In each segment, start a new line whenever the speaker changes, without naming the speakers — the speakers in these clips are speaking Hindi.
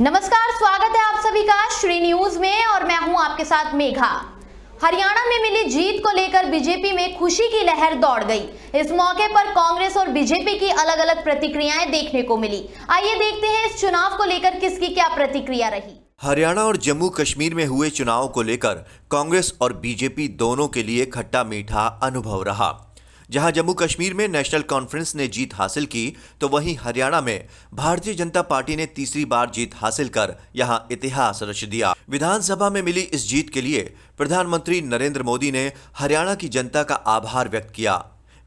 नमस्कार, स्वागत है आप सभी का श्री न्यूज में और मैं हूं आपके साथ मेघा। हरियाणा में मिली जीत को लेकर बीजेपी में खुशी की लहर दौड़ गई। इस मौके पर कांग्रेस और बीजेपी की अलग अलग प्रतिक्रियाएं देखने को मिली। आइए देखते हैं इस चुनाव को लेकर किसकी क्या प्रतिक्रिया रही।
हरियाणा और जम्मू कश्मीर में हुए चुनाव को लेकर कांग्रेस और बीजेपी दोनों के लिए खट्टा मीठा अनुभव रहा। जहां जम्मू कश्मीर में नेशनल कॉन्फ्रेंस ने जीत हासिल की, तो वहीं हरियाणा में भारतीय जनता पार्टी ने तीसरी बार जीत हासिल कर यहां इतिहास रच दिया। विधानसभा में मिली इस जीत के लिए प्रधानमंत्री नरेंद्र मोदी ने हरियाणा की जनता का आभार व्यक्त किया।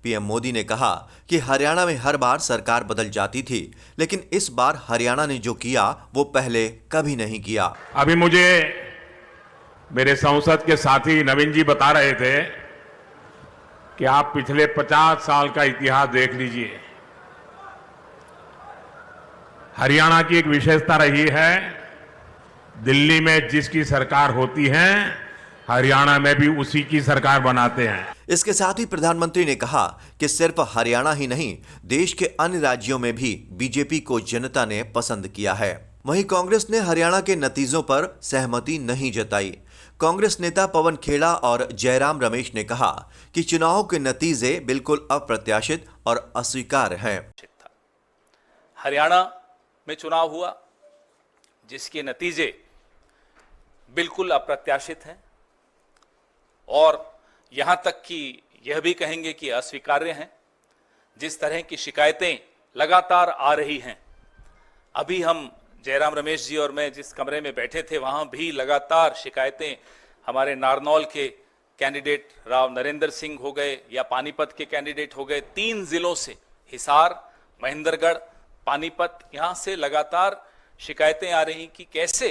पीएम मोदी ने कहा कि हरियाणा में हर बार सरकार बदल जाती थी, लेकिन इस बार हरियाणा ने जो किया वो पहले कभी नहीं किया।
अभी मुझे मेरे संसद के साथी नवीन जी बता रहे थे कि आप पिछले 50 साल का इतिहास देख लीजिए। हरियाणा की एक विशेषता रही है, दिल्ली में जिसकी सरकार होती है हरियाणा में भी उसी की सरकार बनाते हैं।
इसके साथ ही प्रधानमंत्री ने कहा कि सिर्फ हरियाणा ही नहीं, देश के अन्य राज्यों में भी बीजेपी को जनता ने पसंद किया है। वहीं कांग्रेस ने हरियाणा के नतीजों पर सहमति नहीं जताई। कांग्रेस नेता पवन खेड़ा और जयराम रमेश ने कहा कि चुनाव के नतीजे बिल्कुल अप्रत्याशित और अस्वीकार्य हैं।
हरियाणा में चुनाव हुआ जिसके नतीजे बिल्कुल अप्रत्याशित हैं और यहां तक कि यह भी कहेंगे कि अस्वीकार्य हैं। जिस तरह की शिकायतें लगातार आ रही हैं, अभी हम जयराम रमेश जी और मैं जिस कमरे में बैठे थे वहां भी लगातार शिकायतें हमारे नारनौल के कैंडिडेट राव नरेंद्र सिंह हो गए या पानीपत के कैंडिडेट हो गए, 3 जिलों से हिसार, महेंद्रगढ़, पानीपत, यहां से लगातार शिकायतें आ रही कि कैसे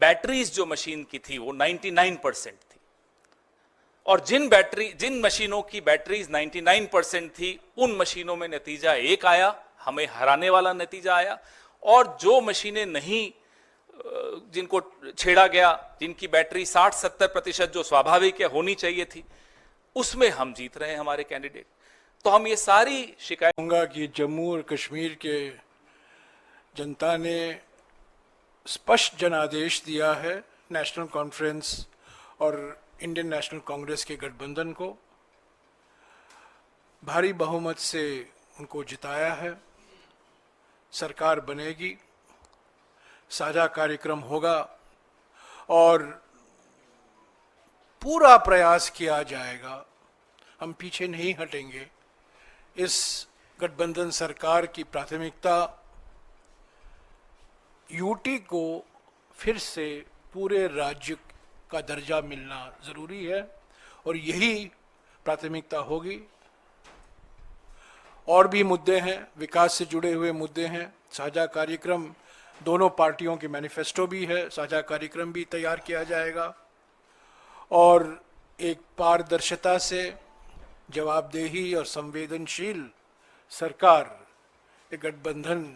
बैटरीज जो मशीन की थी वो 99% थी और जिन मशीनों की बैटरीज 99% थी उन मशीनों में नतीजा एक आया, हमें हराने वाला नतीजा आया, और जो मशीनें नहीं, जिनको छेड़ा गया, जिनकी बैटरी 60-70% जो स्वाभाविक है होनी चाहिए थी, उसमें हम जीत रहे हैं हमारे कैंडिडेट। तो हम ये सारी शिकायत
कहूँगा कि जम्मू और कश्मीर के जनता ने स्पष्ट जनादेश दिया है नेशनल कॉन्फ्रेंस और इंडियन नेशनल कांग्रेस के गठबंधन को। भारी बहुमत से उनको जिताया है। सरकार बनेगी, साझा कार्यक्रम होगा और पूरा प्रयास किया जाएगा। हम पीछे नहीं हटेंगे। इस गठबंधन सरकार की प्राथमिकता यूटी को फिर से पूरे राज्य का दर्जा मिलना जरूरी है और यही प्राथमिकता होगी। और भी मुद्दे हैं, विकास से जुड़े हुए मुद्दे हैं, साझा कार्यक्रम, दोनों पार्टियों की मैनिफेस्टो भी है, साझा कार्यक्रम भी तैयार किया जाएगा और एक पारदर्शिता से जवाबदेही और संवेदनशील सरकार एक गठबंधन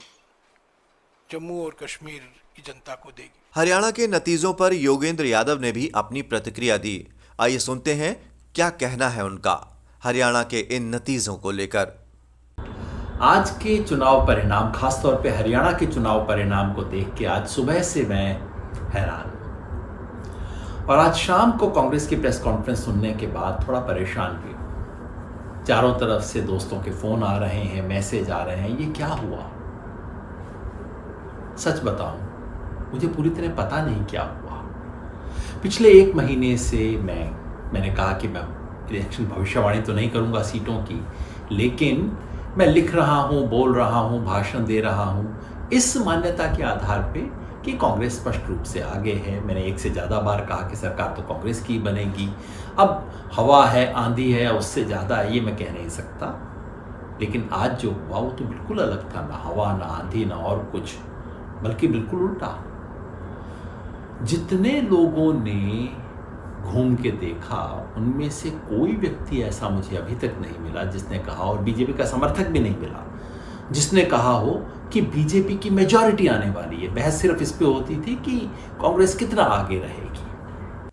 जम्मू और कश्मीर की जनता को देगी।
हरियाणा के नतीजों पर योगेंद्र यादव ने भी अपनी प्रतिक्रिया दी। आइए सुनते हैं क्या कहना है उनका हरियाणा के इन नतीजों को लेकर।
आज के चुनाव परिणाम, खासतौर पे हरियाणा के चुनाव परिणाम को देख के आज सुबह से मैं हैरान और आज शाम को कांग्रेस की प्रेस कॉन्फ्रेंस सुनने के बाद थोड़ा परेशान भी। चारों तरफ से दोस्तों के फोन आ रहे हैं, मैसेज आ रहे हैं, ये क्या हुआ? सच बताऊं, मुझे पूरी तरह पता नहीं क्या हुआ। पिछले 1 महीने से मैंने कहा कि मैं इलेक्शन भविष्यवाणी तो नहीं करूंगा सीटों की, लेकिन मैं लिख रहा हूं, बोल रहा हूं, भाषण दे रहा हूं इस मान्यता के आधार पे कि कांग्रेस स्पष्ट रूप से आगे है। मैंने 1 से ज़्यादा बार कहा कि सरकार तो कांग्रेस की बनेगी। अब हवा है, आंधी है, उससे ज़्यादा ये मैं कह नहीं सकता, लेकिन आज जो हुआ वो तो बिल्कुल अलग था। ना हवा, ना आंधी, ना और कुछ, बल्कि बिल्कुल उल्टा। जितने लोगों ने घूम के देखा उनमें से कोई व्यक्ति ऐसा मुझे अभी तक नहीं मिला जिसने कहा, और बीजेपी का समर्थक भी नहीं मिला जिसने कहा हो कि बीजेपी की मेजॉरिटी आने वाली है। बहस सिर्फ इस पे होती थी कि कांग्रेस कितना आगे रहेगी।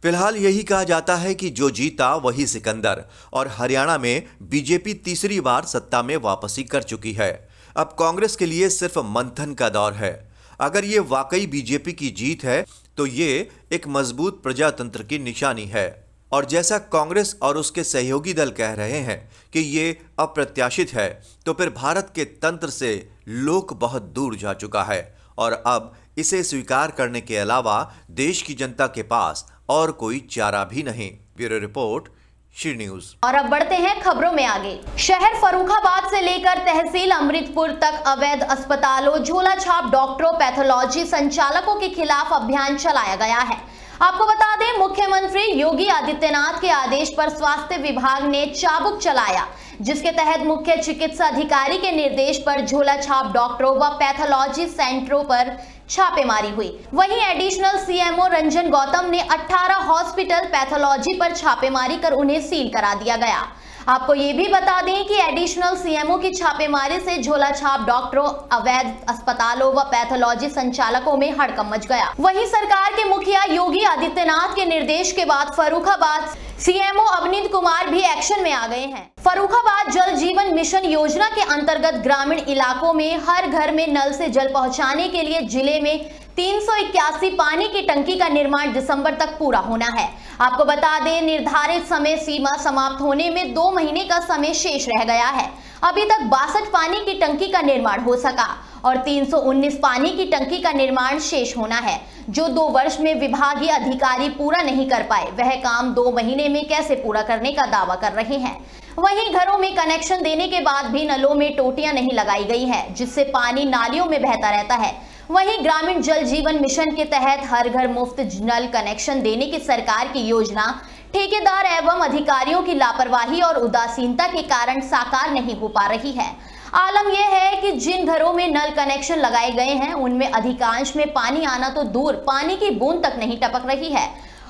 फिलहाल यही कहा जाता है कि जो जीता वही सिकंदर, और हरियाणा में बीजेपी तीसरी बार सत्ता में वापसी कर चुकी है। अब कांग्रेस के लिए सिर्फ मंथन का दौर है। अगर ये वाकई बीजेपी की जीत है तो ये एक मजबूत प्रजातंत्र की निशानी है। और जैसा कांग्रेस और उसके सहयोगी दल कह रहे हैं कि ये अप्रत्याशित है, तो फिर भारत के तंत्र से लोक बहुत दूर जा चुका है और अब इसे स्वीकार करने के अलावा देश की जनता के पास और कोई चारा भी नहीं। Bureau report, Shri news.
और अब बढ़ते हैं खबरों में आगे। शहर फर्रुखाबाद से लेकर तहसील अमृतपुर तक अवैध अस्पतालों, झोला छाप डॉक्टरों, पैथोलॉजी संचालकों के खिलाफ अभियान चलाया गया है। आपको बता दें, मुख्यमंत्री योगी आदित्यनाथ के आदेश पर स्वास्थ्य विभाग ने चाबुक चलाया, जिसके तहत मुख्य चिकित्सा अधिकारी के निर्देश पर झोला छाप डॉक्टरों व पैथोलॉजी सेंटरों पर छापेमारी हुई। वहीं एडिशनल सीएमओ रंजन गौतम ने 18 हॉस्पिटल पैथोलॉजी पर छापेमारी कर उन्हें सील करा दिया गया। आपको ये भी बता दें कि एडिशनल सीएमओ की छापेमारी से झोला छाप डॉक्टरों, अवैध अस्पतालों व पैथोलॉजी संचालकों में हड़कंप मच गया। वहीं सरकार के मुखिया योगी आदित्यनाथ के निर्देश के बाद फर्रुखाबाद सीएमओ अवनीत कुमार भी एक्शन में आ गए हैं। फर्रुखाबाद जल जीवन मिशन योजना के अंतर्गत ग्रामीण इलाकों में हर घर में नल से जल पहुंचाने के लिए जिले में 381 पानी की टंकी का निर्माण दिसंबर तक पूरा होना है। आपको बता दें, निर्धारित समय सीमा समाप्त होने में 2 महीने का समय शेष रह गया है। अभी तक 62 पानी की टंकी का निर्माण हो सका और 319 पानी की टंकी का निर्माण शेष होना है, जो 2 वर्ष में विभागीय अधिकारी पूरा नहीं कर पाए। वह काम 2 महीने में कैसे पूरा करने का दावा कर रहे हैं। वहीं घरों में कनेक्शन देने के बाद भी नलों में टोटियां नहीं लगाई गई हैं, जिससे पानी नालियों में बहता रहता है। वहीं ग्रामीण जल जीवन मिशन के तहत हर घर मुफ्त नल कनेक्शन देने की सरकार की योजना ठेकेदार एवं अधिकारियों की लापरवाही और उदासीनता के कारण साकार नहीं हो पा रही है। आलम यह है कि जिन घरों में नल कनेक्शन लगाए गए हैं उनमें अधिकांश में पानी आना तो दूर, पानी की बूंद तक नहीं टपक रही है,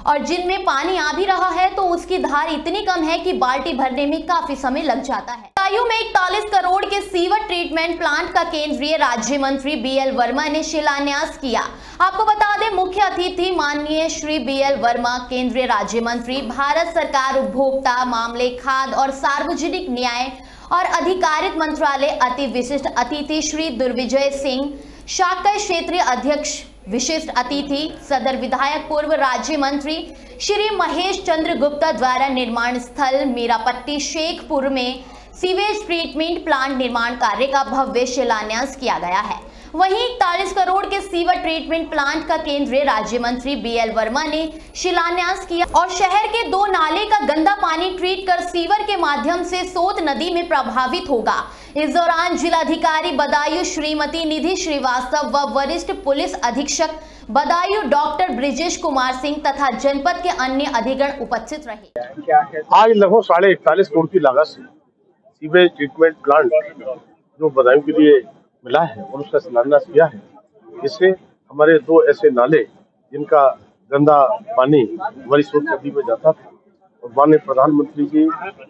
और जिनमें पानी आ भी रहा है तो उसकी धार इतनी कम है कि बाल्टी भरने में काफी समय लग जाता है। बदायूं में 41 करोड़ के सीवर ट्रीटमेंट प्लांट का केंद्रीय राज्य मंत्री बीएल वर्मा ने शिलान्यास किया। आपको बता दें, मुख्य अतिथि माननीय श्री बीएल वर्मा, केंद्रीय राज्य मंत्री, भारत सरकार उपभोक्ता मामले, खाद्य और सार्वजनिक न्याय और अधिकारिता मंत्रालय। अति विशिष्ट अतिथि श्री दुर्विजय सिंह, शाखा क्षेत्रीय अध्यक्ष विशिष्ट अतिथि सदर विधायक पूर्व राज्य मंत्री श्री महेश चंद्र गुप्ता द्वारा निर्माण स्थल मीरापट्टी शेखपुर में सीवेज ट्रीटमेंट प्लांट निर्माण कार्य का भव्य शिलान्यास किया गया है। वहीं 41 करोड़ के सीवर ट्रीटमेंट प्लांट का केंद्रीय राज्य मंत्री बीएल वर्मा ने शिलान्यास किया और शहर के 2 नाले का गंदा पानी ट्रीट कर सीवर के माध्यम से सोत नदी में प्रभावित होगा। इस दौरान जिलाधिकारी बदायूं श्रीमती निधि श्रीवास्तव व वरिष्ठ पुलिस अधीक्षक बदायूं डॉक्टर ब्रिजेश कुमार सिंह तथा जनपद के अन्य अधिगण उपस्थित रहे।
आज लगभग 41.5 करोड़ की लागत से सीवेज ट्रीटमेंट प्लांट जो बदायूं के लिए मिला है और उसका शिलान्यास किया है। इससे हमारे 2 ऐसे नाले जिनका गंदा पानी हमारी सोत नदी में जाता था, और माननीय प्रधानमंत्री जी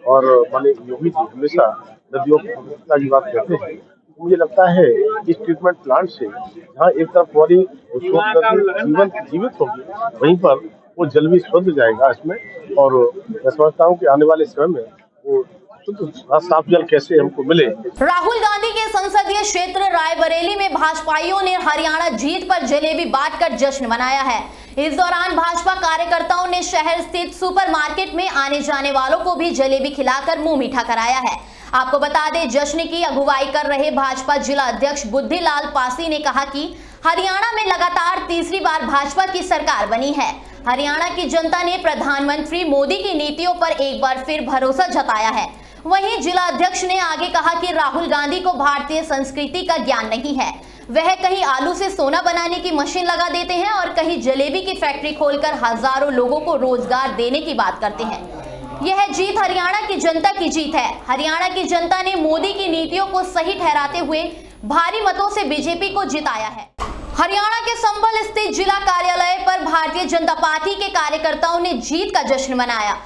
और माननीय योगी जी हमेशा नदियों की पवित्रता की बात करते हैं। मुझे लगता है इस ट्रीटमेंट प्लांट से जहाँ एक तरफ हमारी सोत नदी जीवित होगी, वहीं पर वो जल भी शुद्ध जाएगा इसमें, और मैं समझता हूँ कि आने वाले समय में वो साफ जल कैसे हमको मिले।
राहुल गांधी के संसदीय क्षेत्र रायबरेली में भाजपाइयों ने हरियाणा जीत पर जलेबी बांटकर जश्न मनाया है। इस दौरान भाजपा कार्यकर्ताओं ने शहर स्थित सुपरमार्केट में आने जाने वालों को भी जलेबी खिलाकर मुंह मीठा कराया है। आपको बता दें, जश्न की अगुवाई कर रहे भाजपा जिला अध्यक्ष बुद्धिलाल पासी ने कहा कि हरियाणा में लगातार तीसरी बार भाजपा की सरकार बनी है। हरियाणा की जनता ने प्रधानमंत्री मोदी की नीतियों पर एक बार फिर भरोसा जताया है। वहीं जिला अध्यक्ष ने आगे कहा कि राहुल गांधी को भारतीय संस्कृति का ज्ञान नहीं है। वह कहीं आलू से सोना बनाने की मशीन लगा देते हैं और कहीं जलेबी की फैक्ट्री खोलकर हजारों लोगों को रोजगार देने की बात करते हैं। यह जीत हरियाणा की जनता की जीत है। हरियाणा की जनता ने मोदी की नीतियों को सही ठहराते हुए भारी मतों से बीजेपी को जिताया है। हरियाणा के संभल स्थित जिला कार्यालय पर भारतीय जनता पार्टी के कार्यकर्ताओं ने जीत का जश्न मनाया।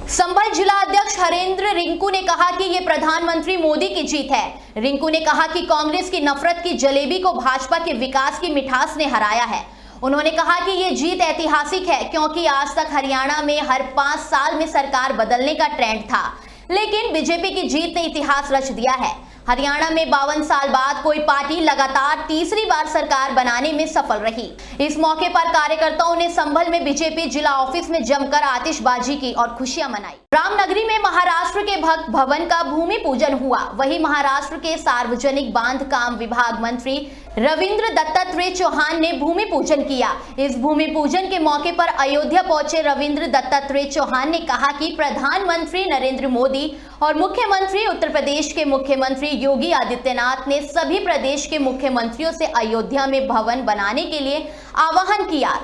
संभल जिला अध्यक्ष हरेंद्र रिंकू ने कहा कि ये प्रधानमंत्री मोदी की जीत है। रिंकू ने कहा कि कांग्रेस की नफरत की जलेबी को भाजपा के विकास की मिठास ने हराया है। उन्होंने कहा कि ये जीत ऐतिहासिक है, क्योंकि आज तक हरियाणा में हर 5 साल में सरकार बदलने का ट्रेंड था, लेकिन बीजेपी की जीत ने इतिहास रच दिया है। हरियाणा में 52 साल बाद कोई पार्टी लगातार तीसरी बार सरकार बनाने में सफल रही। इस मौके पर कार्यकर्ताओं ने संभल में बीजेपी जिला ऑफिस में जमकर आतिशबाजी की और खुशियां मनाई। रामनगरी में महाराष्ट्र के भक्त भवन का भूमि पूजन हुआ। वहीं महाराष्ट्र के सार्वजनिक बांधकाम विभाग मंत्री रविंद्र दत्तात्रेय चौहान ने भूमि पूजन किया। इस भूमि पूजन के मौके पर अयोध्या पहुंचे रविंद्र दत्तात्रेय चौहान ने कहा कि प्रधानमंत्री नरेंद्र मोदी और मुख्यमंत्री उत्तर प्रदेश के मुख्यमंत्री योगी आदित्यनाथ ने सभी प्रदेश के मुख्यमंत्रियों से अयोध्या में भवन बनाने के लिए आह्वान किया।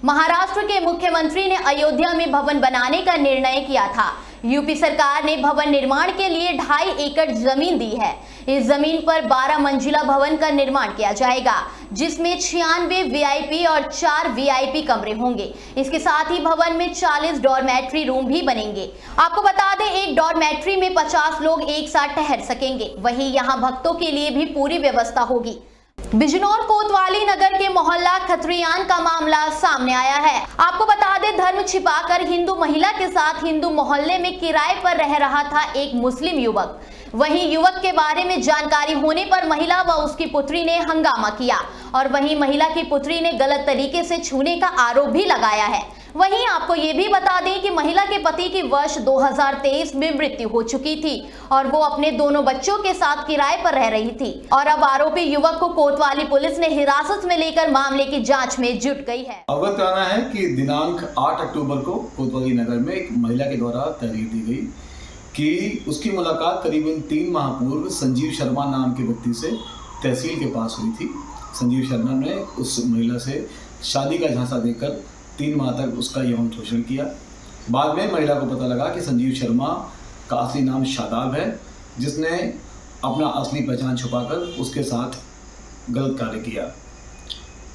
महाराष्ट्र के मुख्यमंत्री ने अयोध्या में भवन बनाने का निर्णय किया था। यूपी सरकार ने भवन निर्माण के लिए 2.5 एकड़ जमीन दी है। इस जमीन पर 12 मंजिला भवन का निर्माण किया जाएगा, जिसमें 96 वीआईपी और 4 वीआईपी कमरे होंगे। इसके साथ ही भवन में 40 डॉर्मेट्री रूम भी बनेंगे। आपको बता दें, एक डॉर्मेट्री में 50 लोग एक साथ ठहर सकेंगे। वहीं यहाँ भक्तों के लिए भी पूरी व्यवस्था होगी। बिजनौर कोतवाली नगर के मोहल्ला खत्रियान का मामला सामने आया है। आपको बता दें, धर्म छिपाकर हिंदू महिला के साथ हिंदू मोहल्ले में किराए पर रह रहा था एक मुस्लिम युवक। वहीं युवक के बारे में जानकारी होने पर महिला व उसकी पुत्री ने हंगामा किया और वहीं महिला की पुत्री ने गलत तरीके से छूने का आरोप भी लगाया है। वहीं आपको ये भी बता दें कि महिला के पति की वर्ष 2023 में मृत्यु हो चुकी थी और वो अपने दोनों बच्चों के साथ किराए पर रह रही थी और अब आरोपी युवक को कोतवाली पुलिस ने हिरासत में लेकर मामले की जांच में जुट गई है।
अवगत कराना है कि दिनांक 8 अक्टूबर को कोतवाली नगर में एक महिला के द्वारा तहरीर दी गई कि उसकी मुलाकात करीबन 3 माह पूर्व संजीव शर्मा नाम के व्यक्ति से तहसील के पास हुई थी। संजीव शर्मा ने उस महिला से शादी का झांसा देकर 3 माह तक उसका यौन शोषण किया। बाद में महिला को पता लगा कि संजीव शर्मा का असली नाम शादाब है, जिसने अपना असली पहचान छुपाकर उसके साथ गलत कार्य किया।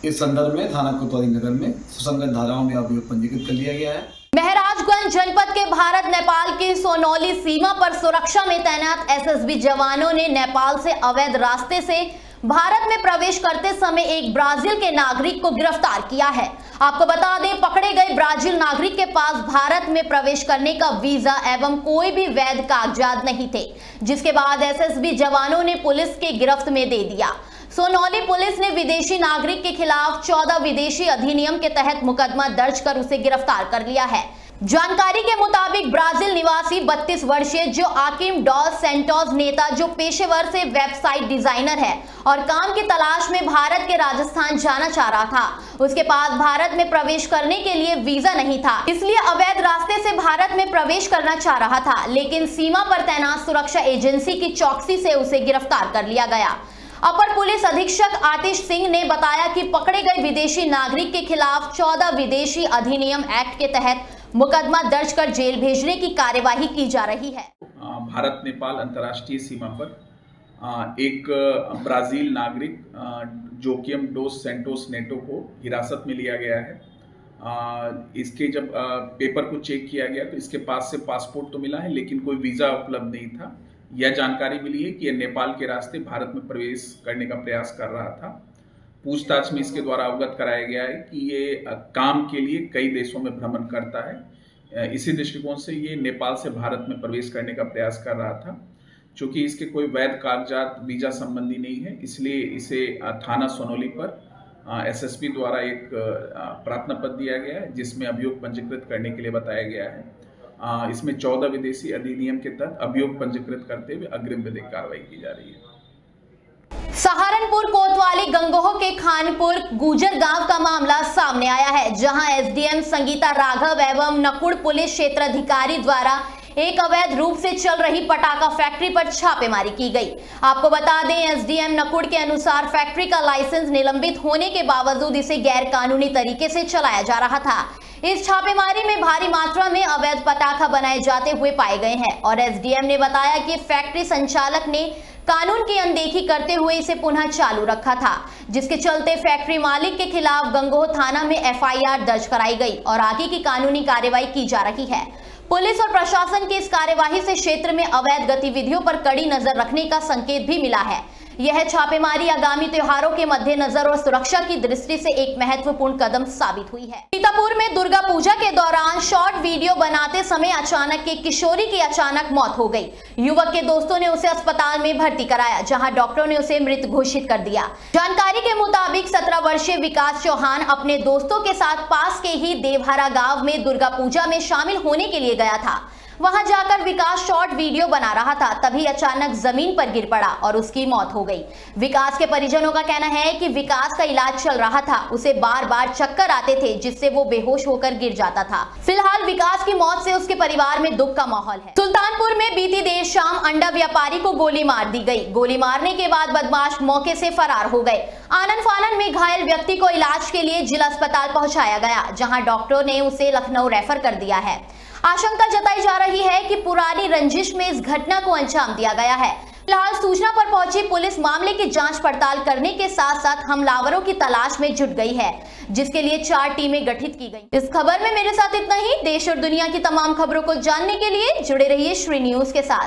इस संदर्भ में थाना कोतवाली नगर में सुसंगत धाराओं में अभियोग पंजीकृत कर लिया गया है।
महराजगंज जनपद के भारत नेपाल की सोनौली सीमा पर सुरक्षा में तैनात एसएसबी जवानों ने नेपाल से अवैध रास्ते से भारत में प्रवेश करते समय एक ब्राजील के नागरिक को गिरफ्तार किया है। आपको बता दें, पकड़े गए ब्राजील नागरिक के पास भारत में प्रवेश करने का वीजा एवं कोई भी वैध कागजात नहीं थे, जिसके बाद एसएसबी जवानों ने पुलिस के गिरफ्त में दे दिया। सोनौली पुलिस ने विदेशी नागरिक के खिलाफ 14 विदेशी अधिनियम के तहत मुकदमा दर्ज कर उसे गिरफ्तार कर लिया है। जानकारी के मुताबिक ब्राजील निवासी 32 वर्षीय जो आकिम डॉस सेंटोस नेता, जो पेशेवर से वेबसाइट डिजाइनर है और काम की तलाश में भारत के राजस्थान जाना चाह रहा था। उसके पास भारत में प्रवेश करने के लिए वीजा नहीं था, इसलिए अवैध रास्ते से भारत में प्रवेश करना चाह रहा था, लेकिन सीमा पर तैनात सुरक्षा एजेंसी की चौकसी से उसे गिरफ्तार कर लिया गया। अपर पुलिस अधीक्षक आतिश सिंह ने बताया कि पकड़े गए विदेशी नागरिक के खिलाफ 14 विदेशी अधिनियम एक्ट के तहत मुकदमा दर्ज कर जेल भेजने की कार्यवाही की जा रही है।
भारत नेपाल अंतर्राष्ट्रीय सीमा पर एक ब्राजील नागरिक जोकियम डोस सेंटोस नेटो को हिरासत में लिया गया है। इसके जब पेपर को चेक किया गया तो इसके पास से पासपोर्ट तो मिला है, लेकिन कोई वीजा उपलब्ध नहीं था। यह जानकारी मिली है कि यह नेपाल के रास्ते भारत में प्रवेश करने का प्रयास कर रहा था। पूछताछ में इसके द्वारा अवगत कराया गया है कि ये काम के लिए कई देशों में भ्रमण करता है। इसी दृष्टिकोण से ये नेपाल से भारत में प्रवेश करने का प्रयास कर रहा था। चूंकि इसके कोई वैध कागजात वीजा संबंधी नहीं है, इसलिए इसे थाना सोनौली पर एसएसपी द्वारा एक प्रार्थना पत्र दिया गया है, जिसमें अभियोग पंजीकृत करने के लिए बताया गया है। इसमें 14 विदेशी अधिनियम के तहत अभियोग पंजीकृत करते हुए अग्रिम विधिक कार्रवाई की जा रही है।
सहारनपुर कोतवाली गंगोह के खानपुर गुजर गांव का मामला सामने आया है, जहां एसडीएम संगीता राघव एवं नकुड़ पुलिस क्षेत्राधिकारी द्वारा एक अवैध रूप से चल रही पटाखा फैक्ट्री पर छापेमारी की गई। आपको बता दें, एसडीएम नकुड़ के अनुसार फैक्ट्री का लाइसेंस निलंबित होने के बावजूद इसे गैर कानूनी तरीके से चलाया जा रहा था। इस छापेमारी में भारी मात्रा में अवैध पटाखा बनाए जाते हुए पाए गए हैं और एसडीएम ने बताया कि फैक्ट्री संचालक ने कानून की अनदेखी करते हुए इसे पुनः चालू रखा था, जिसके चलते फैक्ट्री मालिक के खिलाफ गंगोह थाना में एफआईआर दर्ज कराई गई और आगे की कानूनी कार्रवाई की जा रही है। पुलिस और प्रशासन की इस कार्यवाही से क्षेत्र में अवैध गतिविधियों पर कड़ी नजर रखने का संकेत भी मिला है। यह छापेमारी आगामी त्योहारों के मद्देनजर और सुरक्षा की दृष्टि से एक महत्वपूर्ण कदम साबित हुई है। सीतापुर में दुर्गा पूजा के दौरान शॉर्ट वीडियो बनाते समय अचानक एक किशोरी की अचानक मौत हो गई। युवक के दोस्तों ने उसे अस्पताल में भर्ती कराया, जहां डॉक्टरों ने उसे मृत घोषित कर दिया। जानकारी के मुताबिक 17 वर्षीय विकास चौहान अपने दोस्तों के साथ पास के ही देवहरा गांव में दुर्गा पूजा में शामिल होने के लिए गया था। वहां जाकर विकास शॉर्ट वीडियो बना रहा था, तभी अचानक जमीन पर गिर पड़ा और उसकी मौत हो गई। विकास के परिजनों का कहना है कि विकास का इलाज चल रहा था, उसे बार बार चक्कर आते थे जिससे वो बेहोश होकर गिर जाता था। फिलहाल विकास की मौत से उसके परिवार में दुख का माहौल है। सुल्तानपुर में बीती देर शाम अंडा व्यापारी को गोली मार दी गई। गोली मारने के बाद बदमाश मौके से फरार हो गए। आनन फानन में घायल व्यक्ति को इलाज के लिए जिला अस्पताल पहुंचाया गया, जहां डॉक्टरों ने उसे लखनऊ रेफर कर दिया है। आशंका जताई जा रही है कि पुरानी रंजिश में इस घटना को अंजाम दिया गया है। फिलहाल सूचना पर पहुंची पुलिस मामले की जांच पड़ताल करने के साथ साथ हमलावरों की तलाश में जुट गई है, जिसके लिए 4 टीमें गठित की गई। इस खबर में मेरे साथ इतना ही। देश और दुनिया की तमाम खबरों को जानने के लिए जुड़े रहिए श्री न्यूज के साथ।